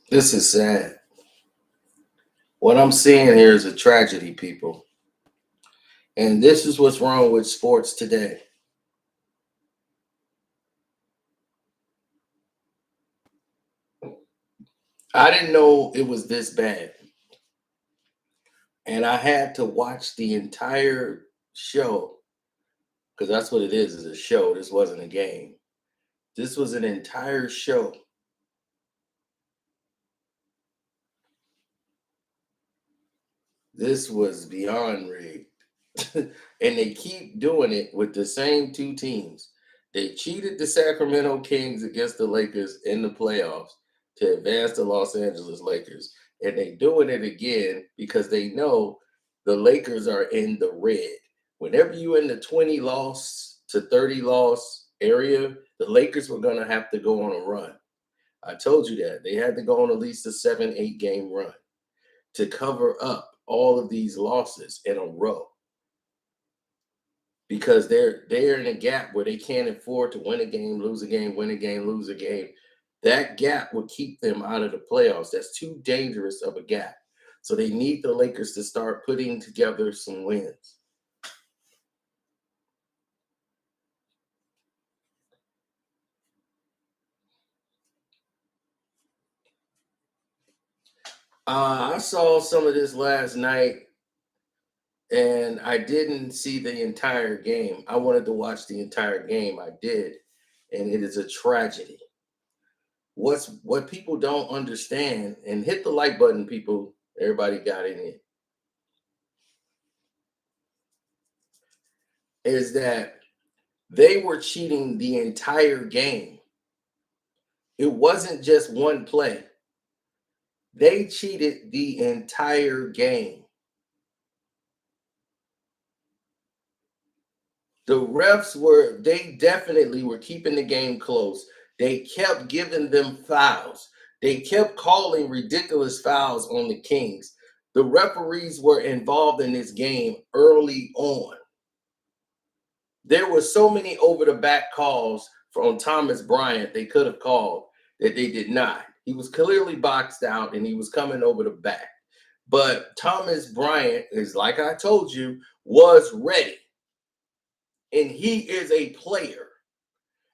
This is sad. What I'm seeing here is a tragedy, people. And this is what's wrong with sports today. I didn't know it was this bad. And I had to watch the entire show because that's what it is a show. This wasn't a game. This was an entire show. This was beyond rigged. And they keep doing it with the same two teams. They cheated the Sacramento Kings against the Lakers in the playoffs to advance the Los Angeles Lakers. And they doing it again because they know the Lakers are in the red. Whenever you in the 20 loss to 30 loss area, the Lakers were going to have to go on a run. I told you that. They had to go on at least a 7, 8 game run to cover up all of these losses in a row because they're in a gap where they can't afford to win a game, lose a game, win a game, lose a game. That gap would keep them out of the playoffs. That's too dangerous of a gap. So they need the Lakers to start putting together some wins. I saw some of this last night and I didn't see the entire game. I wanted to watch the entire game. I did. And it is a tragedy. What people don't understand, and hit the like button, people, everybody got in it, is that they were cheating the entire game. It wasn't just one play. They cheated the entire game. They definitely were keeping the game close. They kept giving them fouls. They kept calling ridiculous fouls on the Kings. The referees were involved in this game early on. There were so many over the back calls from Thomas Bryant they could have called that they did not. He was clearly boxed out and he was coming over the back. But Thomas Bryant is, like I told you, was ready. And he is a player.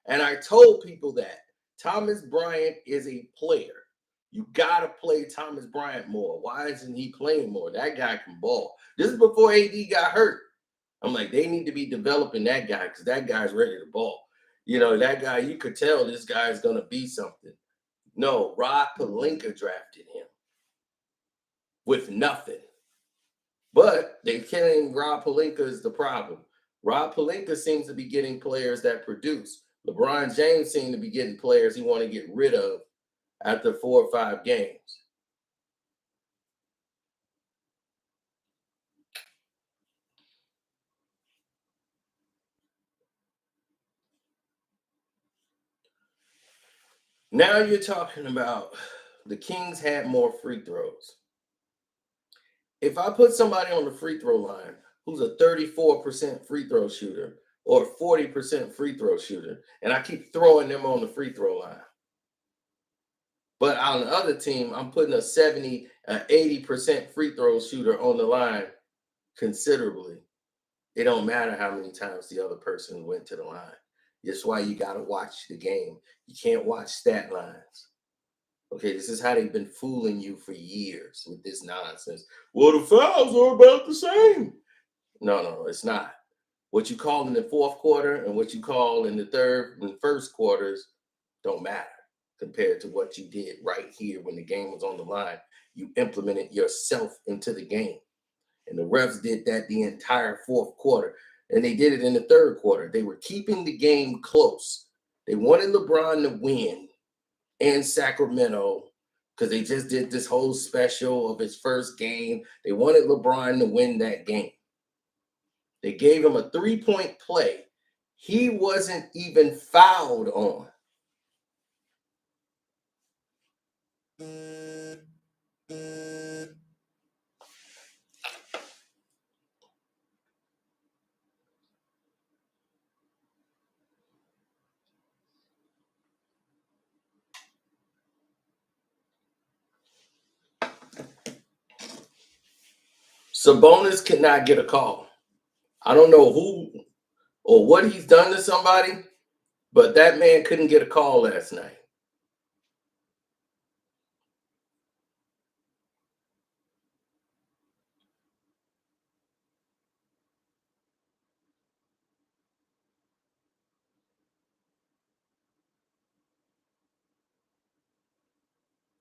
And I told people that Thomas Bryant is a player. You got to play Thomas Bryant more. Why isn't he playing more? That guy can ball. This is before AD got hurt. I'm like, they need to be developing that guy because that guy's ready to ball. That guy, you could tell this guy's going to be something. No, Rob Pelinka drafted him with nothing. But they claim Rob Pelinka is the problem. Rob Pelinka seems to be getting players that produce. LeBron James seems to be getting players he want to get rid of after 4 or 5 games. Now you're talking about the Kings had more free throws. If I put somebody on the free throw line who's a 34% free throw shooter or 40% free throw shooter, and I keep throwing them on the free throw line, but on the other team, I'm putting a 70, 80% free throw shooter on the line considerably. It don't matter how many times the other person went to the line. That's why you got to watch the game. You can't watch stat lines. Okay, this is how they've been fooling you for years with this nonsense. Well, the fouls are about the same. No, it's not. What you call in the fourth quarter and what you call in the third and first quarters don't matter compared to what you did right here when the game was on the line. You implemented yourself into the game. And the refs did that the entire fourth quarter. And they did it in the third quarter. They were keeping the game close. They wanted LeBron to win in Sacramento because they just did this whole special of his first game. They wanted LeBron to win that game. They gave him a 3-point play. He wasn't even fouled on. Sabonis cannot get a call. I don't know who or what he's done to somebody, but that man couldn't get a call last night.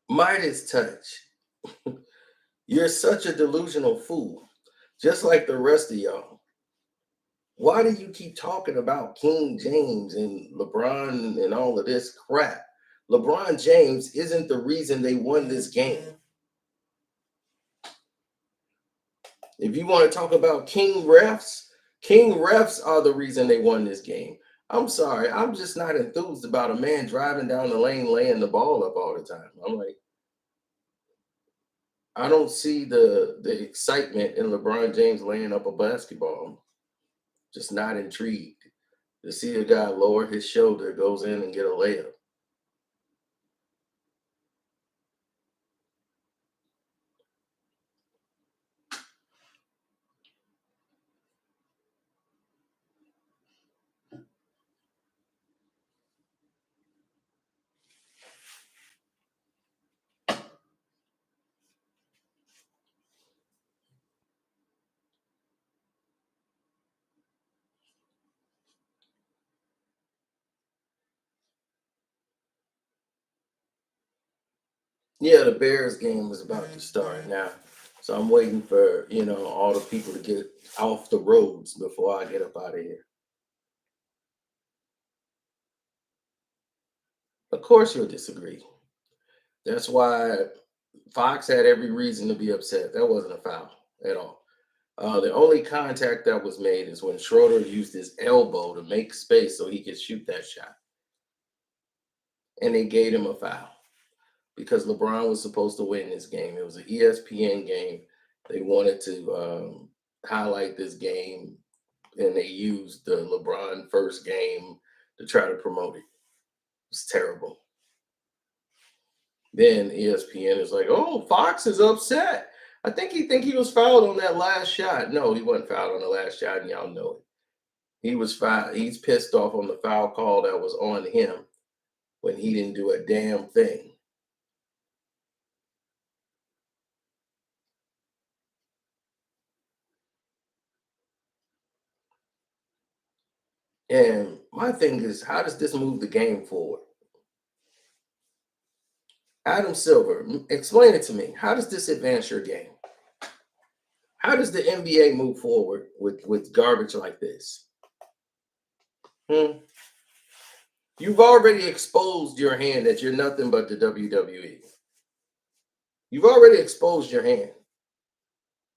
Midas touch. You're such a delusional fool, just like the rest of y'all. Why do you keep talking about King James and LeBron and all of this crap? LeBron James isn't the reason they won this game. If you want to talk about King refs are the reason they won this game. I'm sorry, I'm just not enthused about a man driving down the lane laying the ball up all the time. I'm like, I don't see the excitement in LeBron James laying up a basketball. Just not intrigued to see a guy lower his shoulder, goes in and get a layup. Yeah, the Bears game is about to start now. So I'm waiting for, all the people to get off the roads before I get up out of here. Of course you'll disagree. That's why Fox had every reason to be upset. That wasn't a foul at all. The only contact that was made is when Schroeder used his elbow to make space so he could shoot that shot. And they gave him a foul because LeBron was supposed to win this game. It was an ESPN game. They wanted to highlight this game, and they used the LeBron first game to try to promote it. It's terrible. Then ESPN is like, "Oh, Fox is upset. I think he was fouled on that last shot." No, he wasn't fouled on the last shot, and y'all know it. He was fouled. He's pissed off on the foul call that was on him when he didn't do a damn thing. And my thing is, how does this move the game forward? Adam Silver, explain it to me. How does this advance your game? How does the NBA move forward with garbage like this? Hmm? You've already exposed your hand that you're nothing but the WWE. You've already exposed your hand.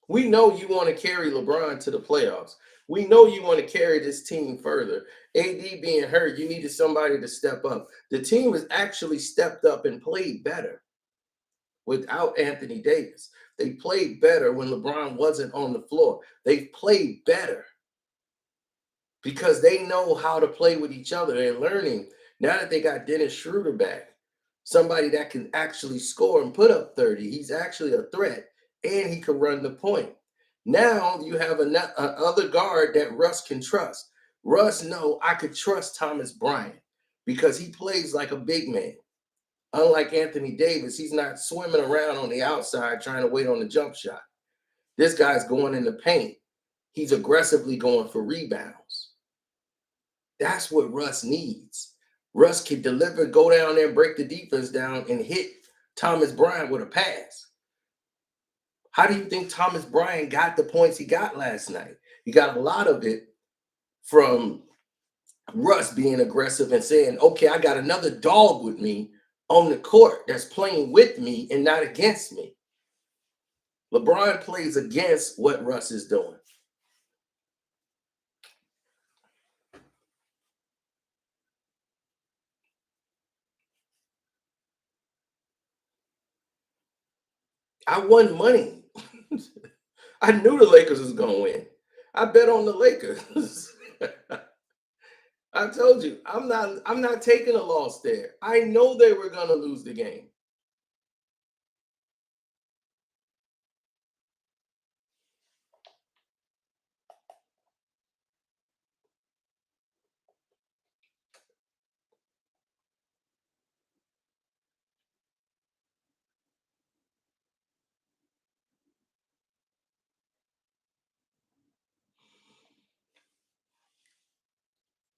We know you want to carry LeBron to the playoffs. We know you want to carry this team further. AD being hurt, you needed somebody to step up. The team has actually stepped up and played better without Anthony Davis. They played better when LeBron wasn't on the floor. They've played better because they know how to play with each other. They're learning now that they got Dennis Schroeder back, somebody that can actually score and put up 30. He's actually a threat, and he can run the point. Now you have another guard that Russ can trust. Russ know I could trust Thomas Bryant because he plays like a big man. Unlike Anthony Davis, he's not swimming around on the outside trying to wait on the jump shot. This guy's going in the paint. He's aggressively going for rebounds. That's what Russ needs. Russ can deliver, go down there, break the defense down, and hit Thomas Bryant with a pass. How do you think Thomas Bryant got the points he got last night? He got a lot of it from Russ being aggressive and saying, okay, I got another dog with me on the court that's playing with me and not against me. LeBron plays against what Russ is doing. I won money. I knew the Lakers was going to win. I bet on the Lakers. I told you, I'm not taking a loss there. I know they were going to lose the game.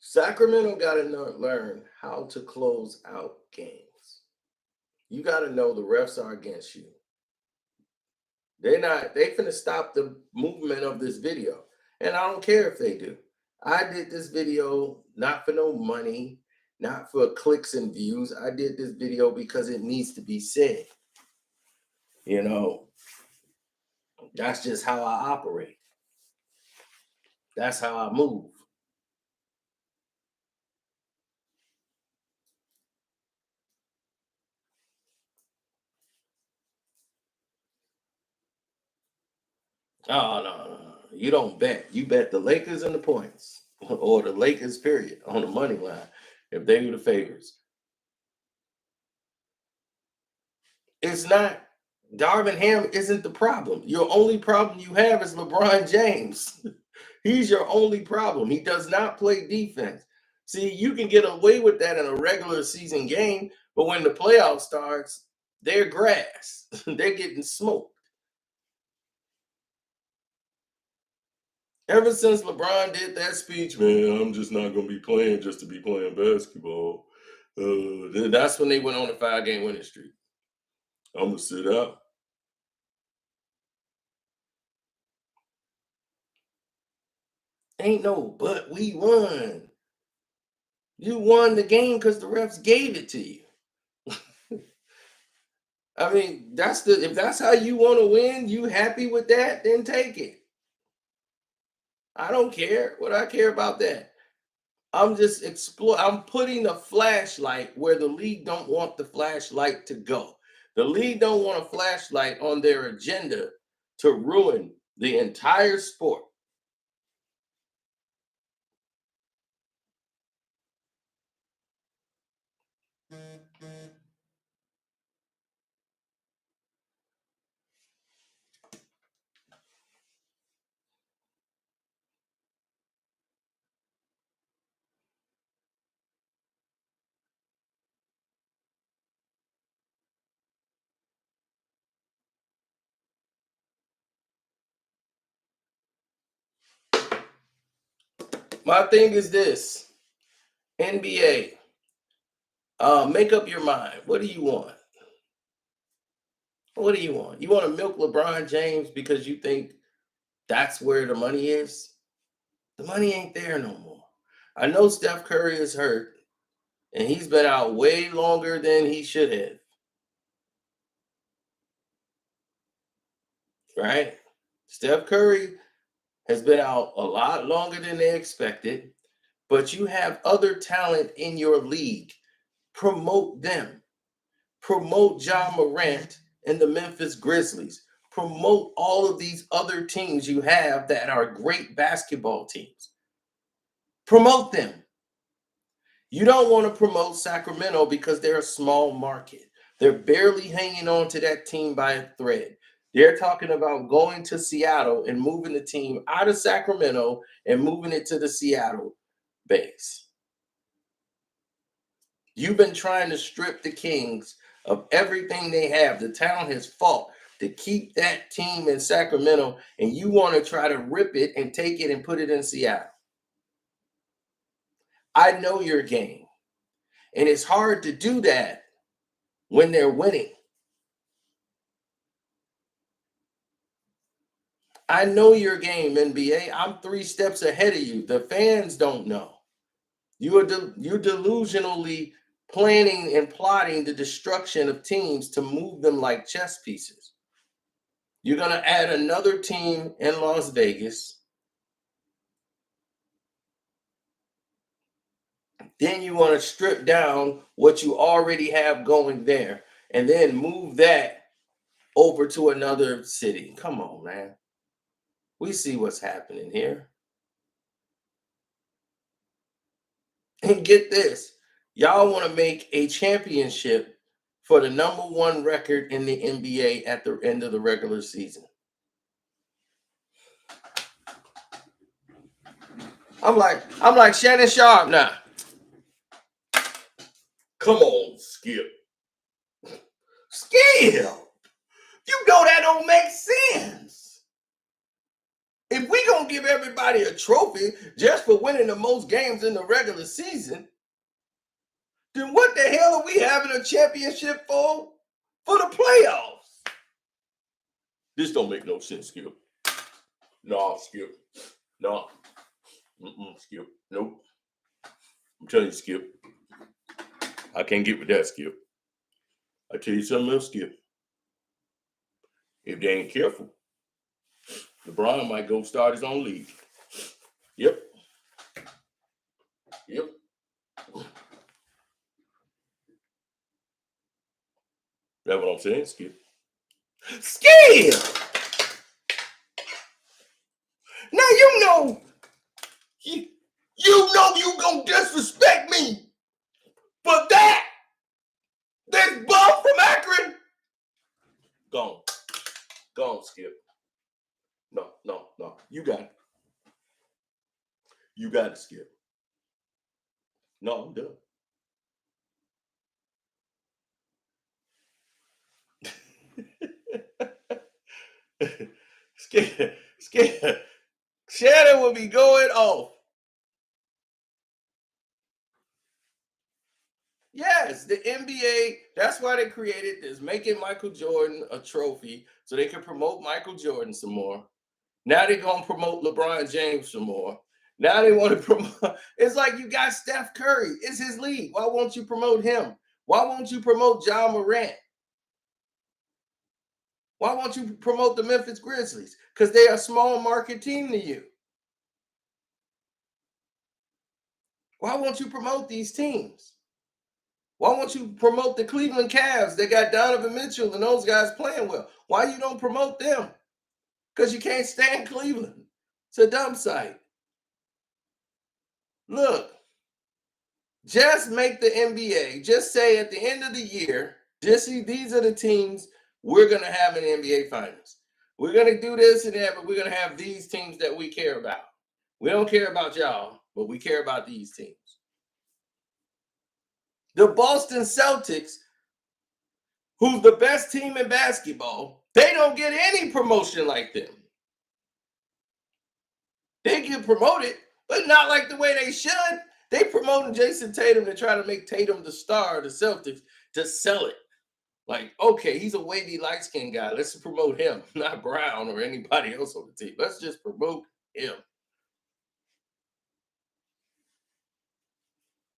Sacramento got to learn how to close out games. You got to know the refs are against you. They finna stop the movement of this video. And I don't care if they do. I did this video not for no money, not for clicks and views. I did this video because it needs to be said. You know, that's just how I operate. That's how I move. Oh, no. You don't bet. You bet the Lakers and the points or the Lakers, period, on the money line if they do the favors. It's not. Darvin Ham isn't the problem. Your only problem you have is LeBron James. He's your only problem. He does not play defense. See, you can get away with that in a regular season game, but when the playoff starts, they're grass. They're getting smoked. Ever since LeBron did that speech, man, I'm just not going to be playing just to be playing basketball. That's when they went on a 5-game winning streak. I'm going to sit out. Ain't no, but we won. You won the game because the refs gave it to you. I mean, if that's how you want to win, you happy with that, then take it. I don't care. What I care about that? I'm just I'm putting a flashlight where the league don't want the flashlight to go. The league don't want a flashlight on their agenda to ruin the entire sport. My thing is this: NBA, make up your mind. What do you want? What do you want? You want to milk LeBron James because you think that's where the money is? The money ain't there no more. I know Steph Curry is hurt, and he's been out way longer than he should have. Right? Steph Curry has been out a lot longer than they expected, but you have other talent in your league. Promote them. Promote Ja Morant and the Memphis Grizzlies. Promote all of these other teams you have that are great basketball teams. Promote them. You don't want to promote Sacramento because they're a small market. They're barely hanging on to that team by a thread. They're talking about going to Seattle and moving the team out of Sacramento and moving it to the Seattle base. You've been trying to strip the Kings of everything they have. The town has fought to keep that team in Sacramento, and you want to try to rip it and take it and put it in Seattle. I know your game, and it's hard to do that when they're winning. I know your game, NBA. I'm 3 steps ahead of you. The fans don't know. You're delusionally planning and plotting the destruction of teams to move them like chess pieces. You're going to add another team in Las Vegas. Then you want to strip down what you already have going there and then move that over to another city. Come on, man. We see what's happening here. And get this, y'all want to make a championship for the #1 record in the NBA at the end of the regular season. I'm like Shannon Sharp now. Come on, Skip. Skip. You know that don't make sense. If we gonna give everybody a trophy just for winning the most games in the regular season, then what the hell are we having a championship for? For the playoffs. This don't make no sense, Skip. No, Skip. No. Skip. Nope. I'm telling you, Skip. I can't get with that, Skip. I tell you something else, Skip. If they ain't careful, LeBron might go start his own league. Yep. Yep. That's what I'm saying, Skip. Skip! Now you know you gonna disrespect me for that. This bum from Akron. Gone. Gone, Skip. No. You got it. You got it, Skip. No, I'm done. Skip. Shannon will be going off. Yes, the NBA, that's why they created this, making Michael Jordan a trophy so they can promote Michael Jordan some more. Now they're going to promote LeBron James some more. Now they want to promote. It's like you got Steph Curry. It's his league. Why won't you promote him? Why won't you promote John Morant? Why won't you promote the Memphis Grizzlies? Because they are a small market team to you. Why won't you promote these teams? Why won't you promote the Cleveland Cavs? They got Donovan Mitchell and those guys playing well. Why you don't promote them? Because you can't stand Cleveland. It's a dump site. Look, just make the NBA. Just say at the end of the year, just see these are the teams we're going to have in the NBA Finals. We're going to do this and that, but we're going to have these teams that we care about. We don't care about y'all, but we care about these teams. The Boston Celtics, who's the best team in basketball, they don't get any promotion like them. They get promoted, but not like the way they should. They promoting Jason Tatum to try to make Tatum the star of the Celtics to sell it. Like, okay, he's a wavy light-skinned guy. Let's promote him, not Brown or anybody else on the team. Let's just promote him.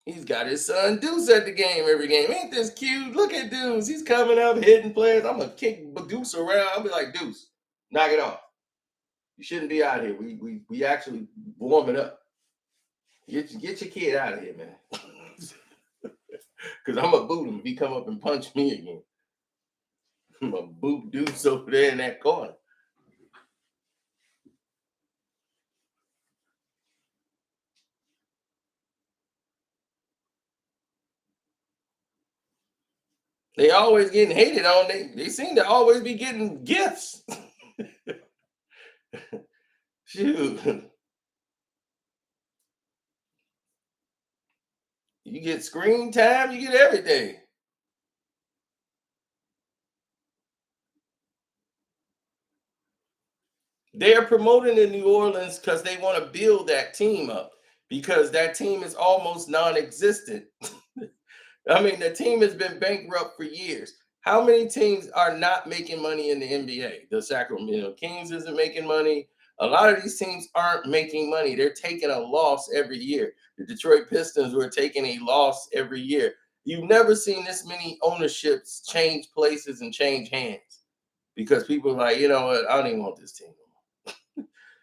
He's got his son Deuce at the game every game. Ain't this cute? Look at Deuce. He's coming up, hitting players. I'm going to kick Deuce around. I'll be like, Deuce, knock it off. You shouldn't be out here. We actually warming up. Get your kid out of here, man. Because I'm going to boot him if he come up and punch me again. I'm going to boot Deuce over there in that corner. They always getting hated on. They seem to always be getting gifts. Shoot. You get screen time, you get everything. They're promoting in New Orleans because they want to build that team up because that team is almost non-existent. I mean, the team has been bankrupt for years. How many teams are not making money in the NBA? The Sacramento Kings isn't making money. A lot of these teams aren't making money. They're taking a loss every year. The Detroit Pistons were taking a loss every year. You've never seen this many ownerships change places and change hands because people are like, you know what? I don't even want this team.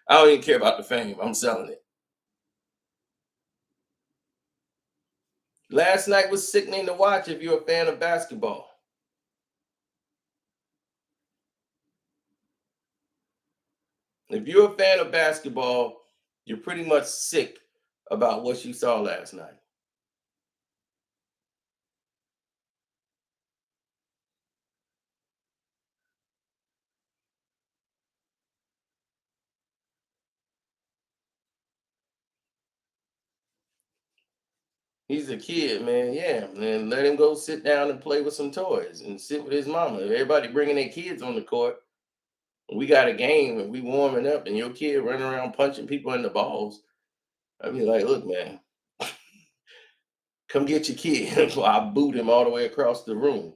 I don't even care about the fame. I'm selling it. Last night was sickening to watch if you're a fan of basketball. If you're a fan of basketball, you're pretty much sick about what you saw last night. He's a kid, man. Yeah, man. Let him go sit down and play with some toys and sit with his mama. Everybody bringing their kids on the court. We got a game and we warming up, and your kid running around punching people in the balls. I'd be like, look, man, come get your kid. So I boot him all the way across the room.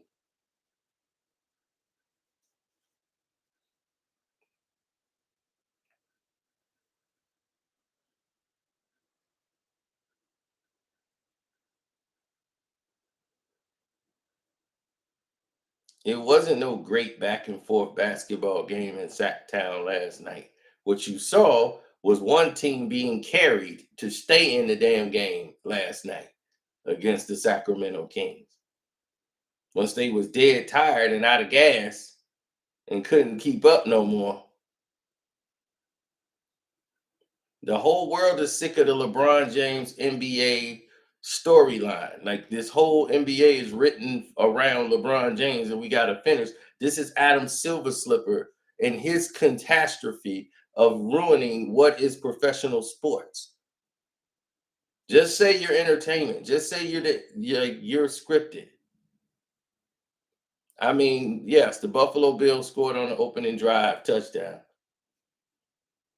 It wasn't no great back and forth basketball game in Sacktown last night. What you saw was one team being carried to stay in the damn game last night against the Sacramento Kings. Once they was dead tired and out of gas and couldn't keep up no more, the whole world is sick of the LeBron James NBA storyline. Like this whole NBA is written around LeBron James, and we got to finish. This is Adam Silver Slipper and his catastrophe of ruining what is professional sports. Just say you're entertainment. Just say you're scripted. I mean, yes, the Buffalo Bills scored on the opening drive touchdown,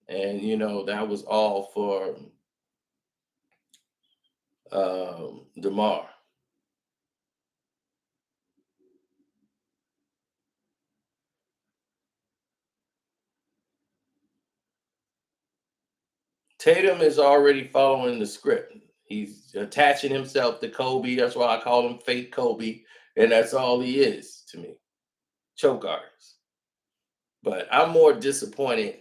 and that was all for Demar. Tatum is already following the script. He's attaching himself to Kobe. That's why I call him fake Kobe, and that's all he is to me. Choke artist. But I'm more disappointed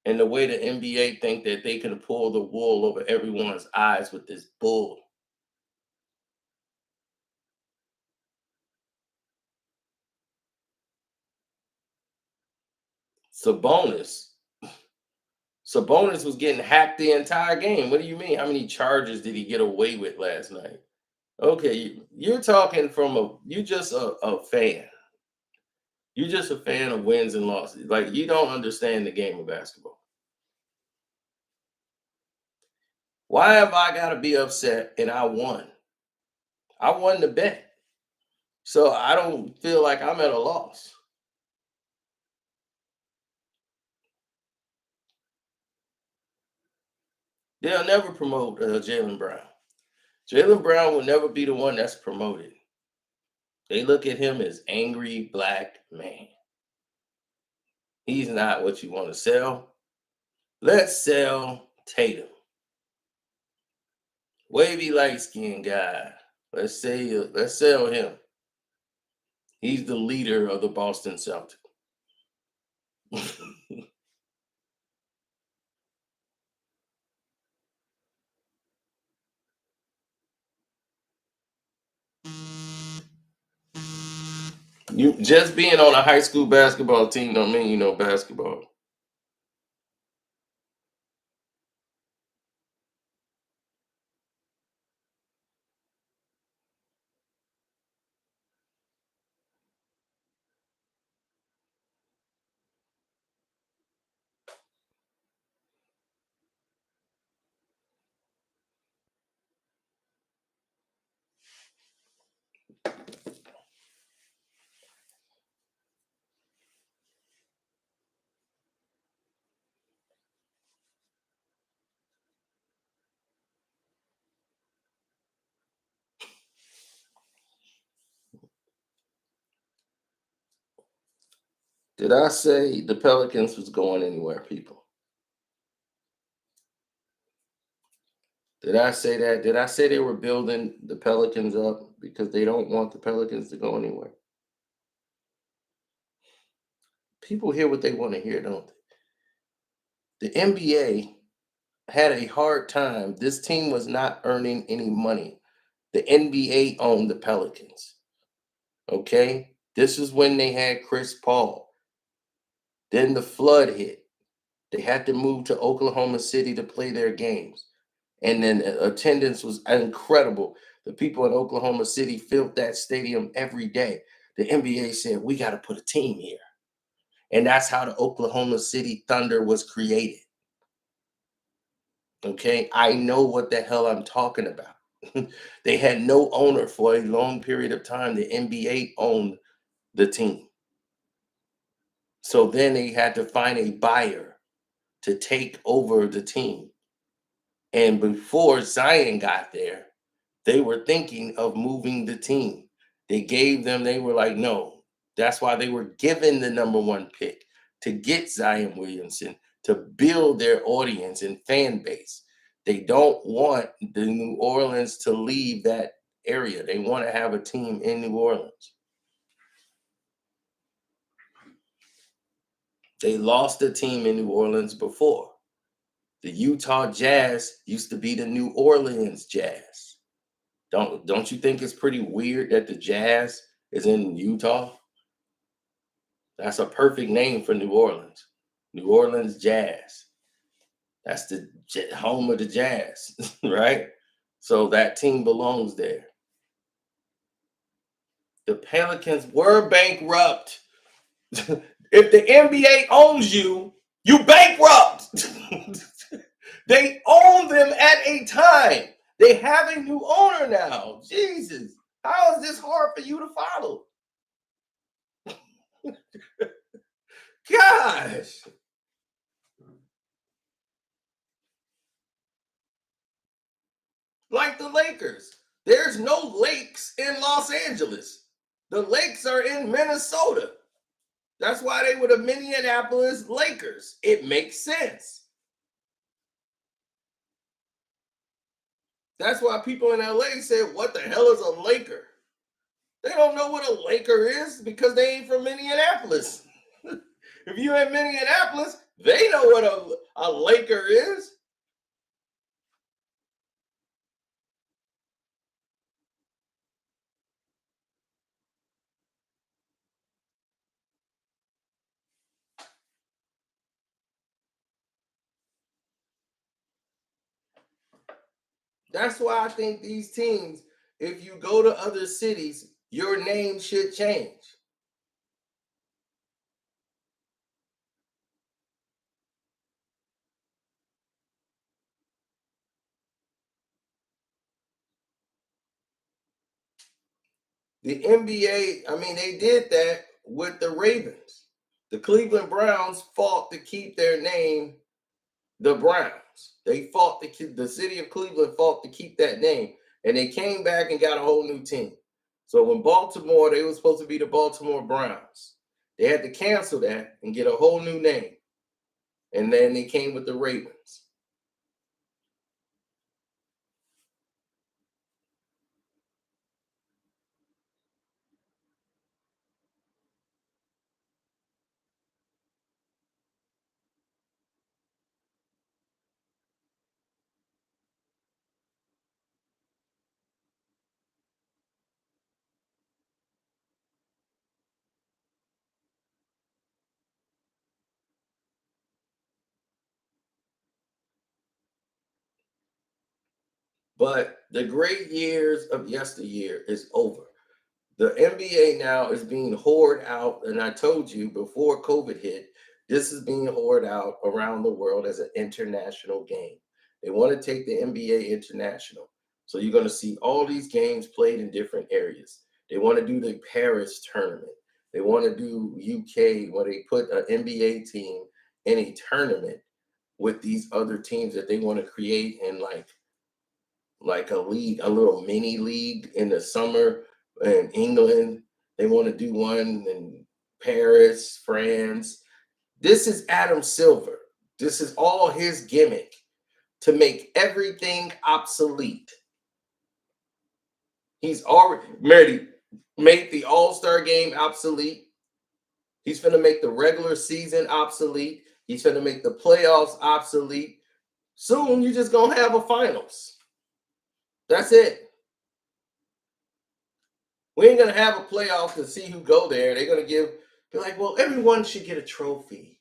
in the way the NBA think that they can pull the wool over everyone's eyes with this bull. Sabonis. Sabonis was getting hacked the entire game. What do you mean? How many charges did he get away with last night? Okay, you're talking from you just a fan. You're just a fan of wins and losses. Like you don't understand the game of basketball. Why have I got to be upset and I won? I won the bet. So I don't feel like I'm at a loss. They'll never promote Jalen Brown. Jalen Brown will never be the one that's promoted. They look at him as angry black man. He's not what you want to sell. Let's sell Tatum. Wavy light skinned guy. Let's sell him. He's the leader of the Boston Celtics. You just being on a high school basketball team don't mean you know basketball. Did I say the Pelicans was going anywhere, people? Did I say that? Did I say they were building the Pelicans up because they don't want the Pelicans to go anywhere? People hear what they want to hear, don't they? The NBA had a hard time. This team was not earning any money. The NBA owned the Pelicans. Okay? This is when they had Chris Paul. Then the flood hit. They had to move to Oklahoma City to play their games. And then attendance was incredible. The people in Oklahoma City filled that stadium every day. The NBA said, we got to put a team here. And that's how the Oklahoma City Thunder was created. Okay. I know what the hell I'm talking about. They had no owner for a long period of time. The NBA owned the team. So then they had to find a buyer to take over the team. And before Zion got there, they were thinking of moving the team. They were like, no. That's why they were given the number one pick to get Zion Williamson to build their audience and fan base. They don't want the New Orleans to leave that area. They want to have a team in New Orleans. They lost a team in New Orleans before. The Utah Jazz used to be the New Orleans Jazz. Don't you think it's pretty weird that the Jazz is in Utah? That's a perfect name for New Orleans. New Orleans Jazz. That's the home of the Jazz, right? So that team belongs there. The Pelicans were bankrupt. If the NBA owns you, you bankrupt. They own them at a time. They have a new owner now. Jesus. How is this hard for you to follow? Gosh. Like the Lakers. There's no lakes in Los Angeles. The lakes are in Minnesota. That's why they were the Minneapolis Lakers. It makes sense. That's why people in LA said, what the hell is a Laker? They don't know what a Laker is because they ain't from Minneapolis. If you're in Minneapolis, they know what a Laker is. That's why I think these teams, if you go to other cities, your name should change. The NBA, I mean, they did that with the Ravens. The Cleveland Browns fought to keep their name the Browns. They fought the city of Cleveland fought to keep that name, and they came back and got a whole new team. So when Baltimore, they were supposed to be the Baltimore Browns. They had to cancel that and get a whole new name. And then they came with the Ravens. But the great years of yesteryear is over. The NBA now is being hoarded out, and I told you before COVID hit, this is being hoarded out around the world as an international game. They want to take the NBA international. So you're going to see all these games played in different areas. They want to do the Paris tournament. They want to do UK where they put an NBA team in a tournament with these other teams that they want to create in like a league, a little mini league in the summer in England. They want to do one in Paris, France. This is Adam Silver. This is all his gimmick to make everything obsolete. He's already made the All-Star game obsolete. He's going to make the regular season obsolete. He's going to make the playoffs obsolete. Soon, you're just going to have a finals. That's it. We ain't gonna have a playoff to see who go there. They're gonna be like, well, everyone should get a trophy,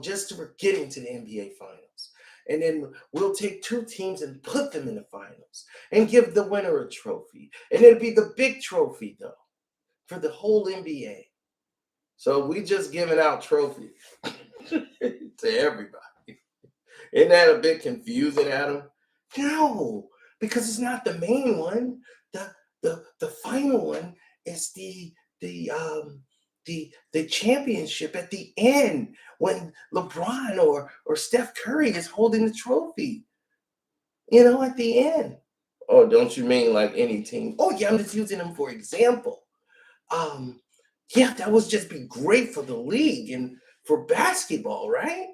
just for getting to the NBA finals. And then we'll take two teams and put them in the finals and give the winner a trophy. And it'll be the big trophy though for the whole NBA. So we just giving out trophies to everybody. Isn't that a bit confusing, Adam? No, because it's not the main one. The final one is the the championship at the end when LeBron or Steph Curry is holding the trophy, at the end. Oh, don't you mean like any team? Oh, yeah, I'm just using them for example. Um, yeah, that would just be great for the league and for basketball, right?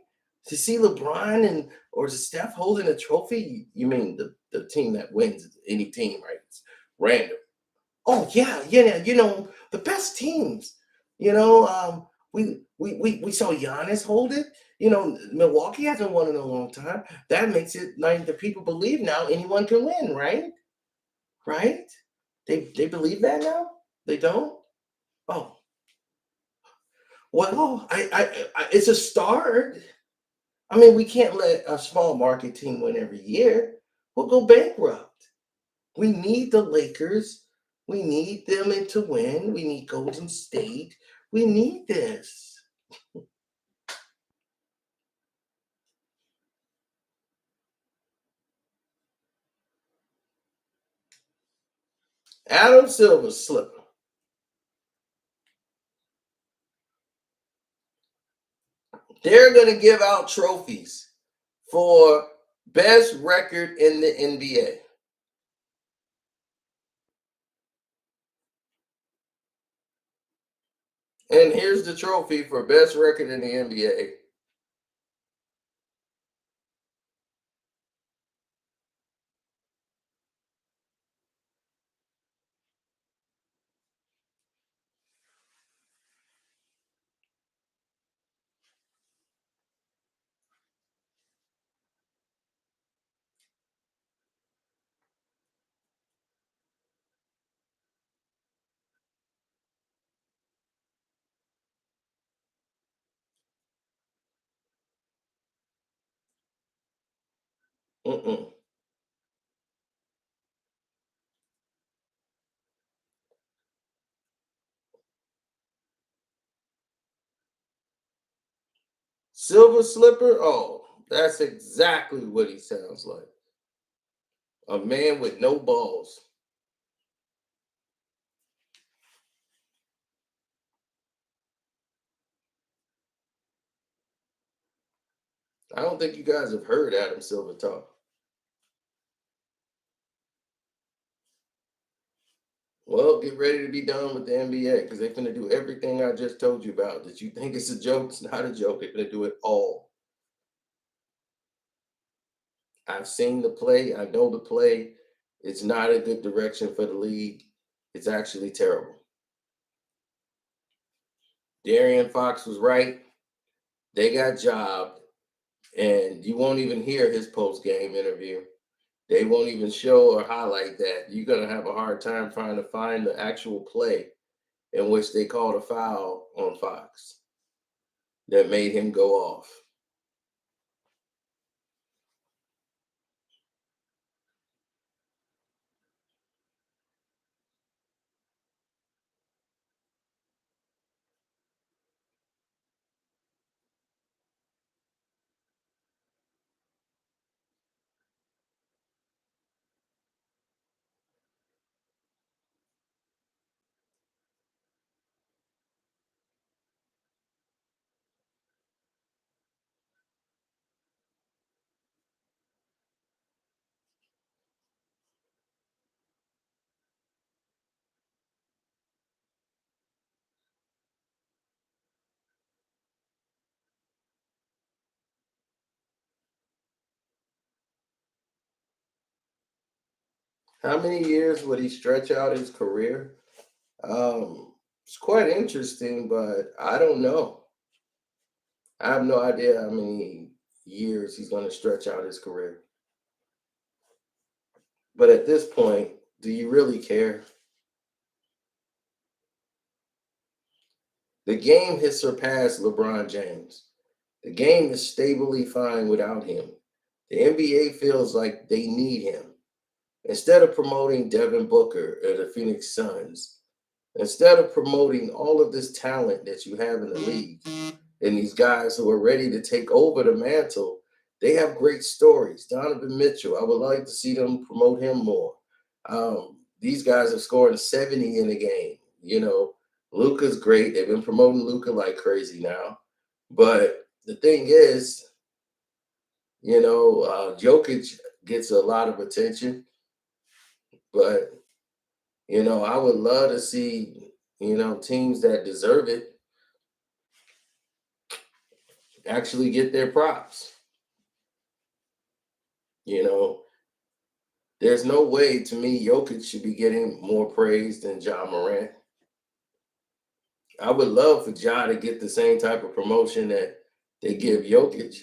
To see LeBron and or Steph holding a trophy. You mean the team that wins any team, right? It's random. Oh yeah, yeah, the best teams. We saw Giannis hold it. Milwaukee hasn't won in a long time. That makes it like the people believe now anyone can win, right? Right? They believe that now. They don't. Oh well, it's a start. I mean, we can't let a small market team win every year. We'll go bankrupt. We need the Lakers. We need them to win. We need Golden State. We need this. Adam Silver slipper. They're going to give out trophies for best record in the NBA. And here's the trophy for best record in the NBA. Mm-mm. Silver slipper? Oh, that's exactly what he sounds like. A man with no balls. I don't think you guys have heard Adam Silver talk. Well, get ready to be done with the NBA because they're going to do everything I just told you about. That you think it's a joke, it's not a joke. They're going to do it all. I've seen the play. I know the play. It's not a good direction for the league. It's actually terrible. Darian Fox was right. They got jobbed, and you won't even hear his post game interview. They won't even show or highlight that. You're going to have a hard time trying to find the actual play in which they called a foul on Fox that made him go off. How many years would he stretch out his career? It's quite interesting, but I don't know. I have no idea how many years he's going to stretch out his career. But at this point, do you really care? The game has surpassed LeBron James. The game is stably fine without him. The NBA feels like they need him. Instead of promoting Devin Booker or the Phoenix Suns, instead of promoting all of this talent that you have in the league and these guys who are ready to take over the mantle, they have great stories. Donovan Mitchell, I would like to see them promote him more. These guys are scoring 70 in a game. Luka's great. They've been promoting Luka like crazy now. But the thing is, Jokic gets a lot of attention, but I would love to see teams that deserve it actually get their props. You know, there's no way to me Jokic should be getting more praise than John Morant. I would love for John to get the same type of promotion that they give Jokic.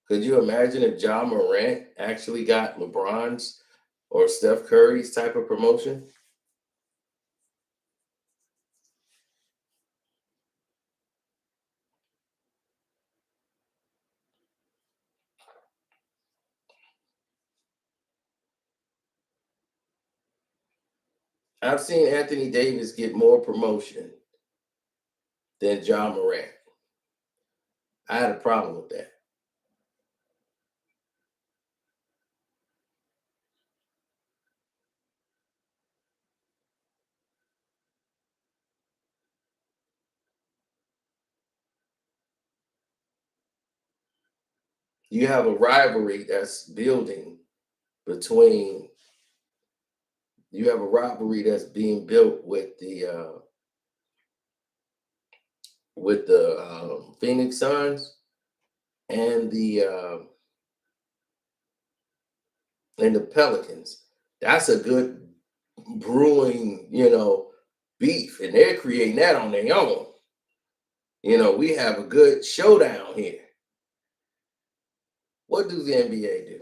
Could you imagine if John Morant actually got LeBron's or Steph Curry's type of promotion? I've seen Anthony Davis get more promotion than John Morant. I had a problem with that. You have a rivalry that's building between you have a rivalry that's being built with the Phoenix Suns and the Pelicans. That's a good brewing, beef, and they're creating that on their own. We have a good showdown here. What does the NBA do?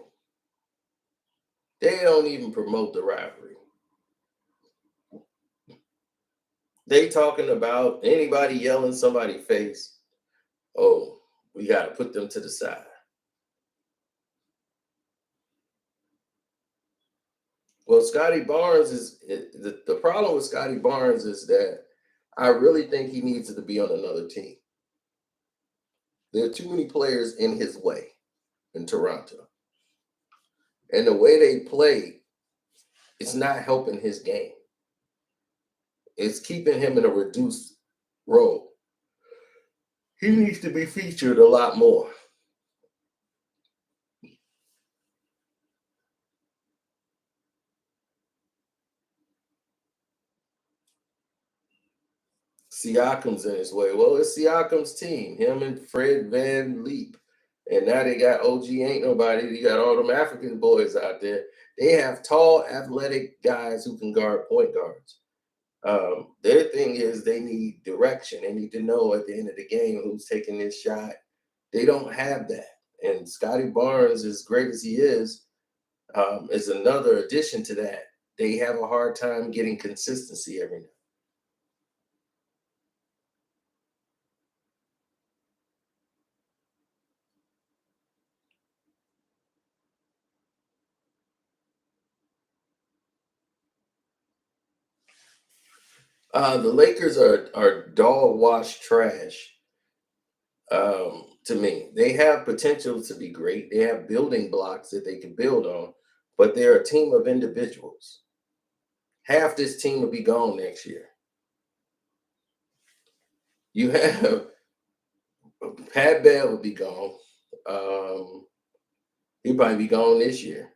They don't even promote the rivalry. They talking about anybody yelling somebody's face. Oh, we got to put them to the side. Well, Scotty Barnes the problem with Scotty Barnes is that I really think he needs to be on another team. There are too many players in his way in Toronto. And the way they play, it's not helping his game. It's keeping him in a reduced role. He needs to be featured a lot more. Siakam's in his way. Well, it's Siakam's team, him and Fred Van Leap. And now they got OG Ain't Nobody. You got all them African boys out there. They have tall, athletic guys who can guard point guards. Their thing is they need direction. They need to know at the end of the game who's taking this shot. They don't have that. And Scotty Barnes, as great as he is another addition to that. They have a hard time getting consistency every night. The Lakers are dog wash trash. To me, they have potential to be great. They have building blocks that they can build on, but they're a team of individuals. Half this team will be gone next year. You have Pat Bell will be gone. He'll probably be gone this year.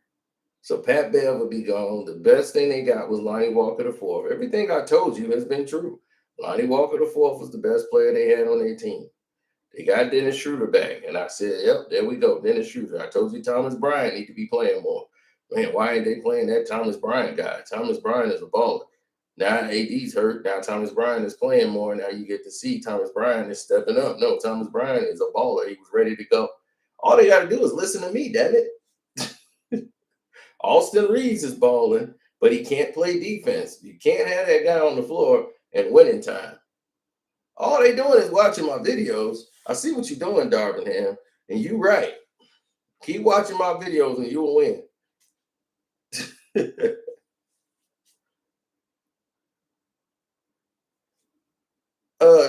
So Pat Bell will be gone. The best thing they got was Lonnie Walker the fourth. Everything I told you has been true. Lonnie Walker the fourth was the best player they had on their team. They got Dennis Schroeder back, and I said, "Yep, there we go, Dennis Schroeder." I told you Thomas Bryant need to be playing more. Man, why ain't they playing that Thomas Bryant guy? Thomas Bryant is a baller. Now AD's hurt. Now Thomas Bryant is playing more. Now you get to see Thomas Bryant is stepping up. No, Thomas Bryant is a baller. He was ready to go. All they got to do is listen to me, damn it. Austin Reeves is balling, but he can't play defense. You can't have that guy on the floor and winning time. All they doing is watching my videos. I see what you're doing, Darvingham, and you right. Keep watching my videos and you'll win.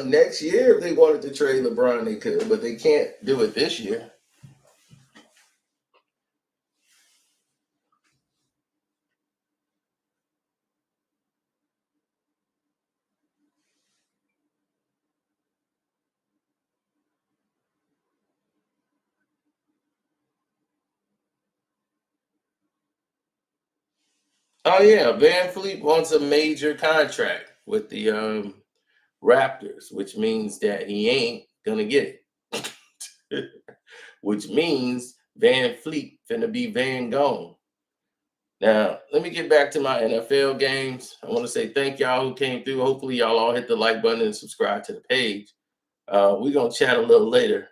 Next year, if they wanted to trade LeBron, they could, but they can't do it this year. Oh yeah, Van Fleet wants a major contract with the Raptors, which means that he ain't gonna get it. Which means Van Fleet finna be Van Gone. Now, let me get back to my NFL games. I want to say thank y'all who came through. Hopefully, y'all all hit the like button and subscribe to the page. We're gonna chat a little later.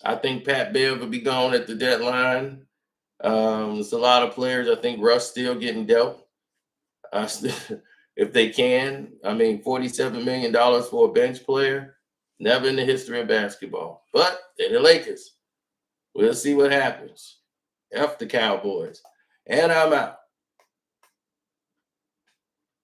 I think Pat Bev will be gone at the deadline. There's a lot of players. I think Russ still getting dealt. If they can. I mean, $47 million for a bench player, never in the history of basketball. But they're the Lakers. We'll see what happens. F the Cowboys. And I'm out.